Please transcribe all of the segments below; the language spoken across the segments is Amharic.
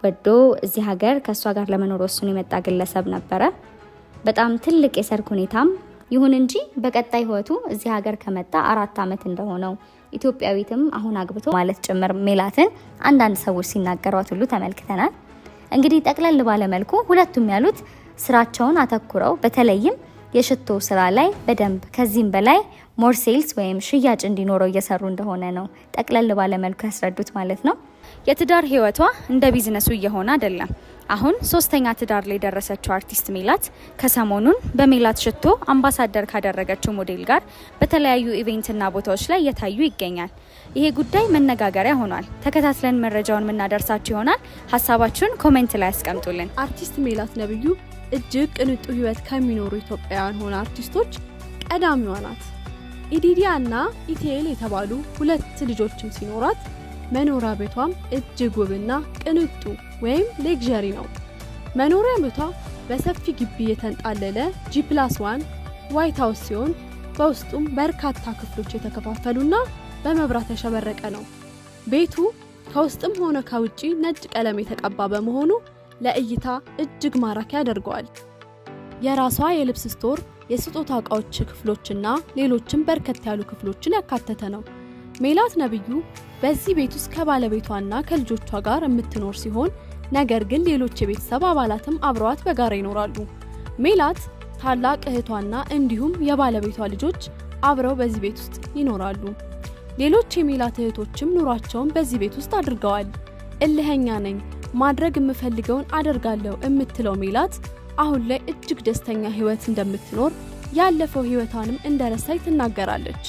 ወዶ እዚህ ሀገር ከሷ ጋር ለመኖር ወስኖ የመጣ ግለሰብ ነበረ። በጣም ትልቅ የሰርግ ሁኔታም ይሁን እንጂ በቀጣይ ህይወቱ እዚህ ሀገር ከመጣ 4 ዓመት እንደሆነው ኢትዮጵያዊትም አሁን አግብቶ ማለት ጭምር ሜላትን አንዳንድ ሰዎች ሲናገሯት ሁሉ ተመልክተናል። እንግዲህ ጠቅለል ባለ መልኩ ሁለቱም ያሉት ስራቸውን አተኩረው በተለይም የሽቶ ስራ ላይ በደንብ ከዚህም በላይ ሞር ሴልስ ወይም ሽያጭ እንዲኖረው እየሰሩ እንደሆነ ነው ጠቅለል ባለ መልኩ ያስረዱት ማለት ነው። የትዳር ህይወቷ እንደ ቢዝነሱ እየሆነ አይደለም። አሁን 3ኛ ትዳር ላይ ደረሰችው አርቲስት ሜላት ከሰሞኑን በሜላት ሽቶ አምባሳደር ካደረገችው ሞዴል ጋር በተለያዩ ኢቨንትና ቦታዎች ላይ እየታዩ ይገኛል። ይሄ ጉዳይ መነጋገሪያ ሆኗል። ተከታትለን መረጃውን የምናደርሳችሁ ይሆናል። ሀሳባችሁን ኮሜንት ላይ አስቀምጡልን። አርቲስት ሜላት ነብዩ እጅግ ቅንጡ ህይወት ከሚኖሩ ኢትዮጵያውያን ሆነ አርቲስቶች ቀዳሚዋ ናት። ኢዲዲያ እና ኢቲኤል የተባሉ 2 ልጆችም ሲኖራት መኖሪያ ቤቷም እጅግ ውብና ቅንጡ ወይም ሌክዠሪ ነው። መኖሪያ ቤቷ በሰፊ ግቢ የተንጣለለ G+1 ዋይት ሃውስ ሲሆን በውስጡም በርካታ ክፍሎች የተከፋፈሉና በመብራት ያሸበረቀ ነው። ቤቱ ከውስጥም ሆነ ከውጪ ነጭ ቀለም የተቀባ በመሆኑ ለእይታ እጅግ ማራኪ ያደርገዋል። የራሷ የልብስ ስቶር፣ የስጦታ ዕቃዎች ክፍሎችና ሌሎችም በርከት ያሉ ክፍሎችን ያካተተ ነው። ሜላት ነብዩ በዚህ ቤት ውስጥ ከባለቤቷና ከልጆቿ ጋር የምትኖር ሲሆን ነገር ግን ሌሎች የቤተሰብ አባላትም አብረዋት በጋራ ይኖራሉ። ሜላት ታላቅ እህቷና እንዲሁም የባለቤቷ ልጆች አብረው በዚህ ቤት ውስጥ ይኖራሉ። ሌሎች የሜላት እህቶችም ኑሯቸውን በዚህ ቤት ውስጥ አድርገዋል። እልህኛ ነኝ፣ ማድረግ የምፈልገውን አደርጋለሁ የምትለው ሜላት አሁን ላይ እጅግ ደስተኛ ህይወት እንደምትኖር ያለፈው ህይወቷንም እንደረሳይ ትናገራለች።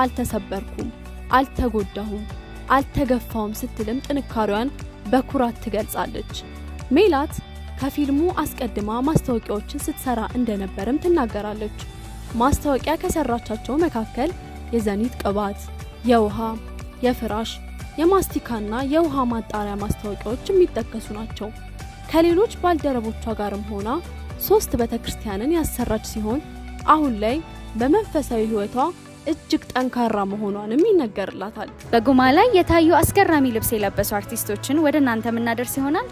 አልተሰበርኩም፣ አልተጎዳሁም፣ አልተገፋውም ስትልም ጥንካሬዋን በኩራት ትገልጻለች። ሜላት ከፊልሙ አስቀድማ ማስታወቂያዎችን ስትሰራ እንደነበርም ትናገራለች። ማስታወቂያ ከሰራቻቸው መካከል የዘኒት ቅባት፣ የውሃ፣ የፍራሽ፣ የማስቲካና የውሃ ማጣሪያ ማስታወቂያዎች የሚጠቀሱ ናቸው። ከሌሎች ባልደረቦቿ ጋርም ሆና 3 ቤተክርስቲያንን ያሰራች ሲሆን አሁን ላይ በመንፈሳዊ ህይወቷ እጅግ ጠንካራ መሆኗንም ይነገርላታል። በጉማ ላይ የታዩ አስገራሚ ልብስ የለበሱ አርቲስቶችን ወደ እናንተ የምናደርስ ይሆናል።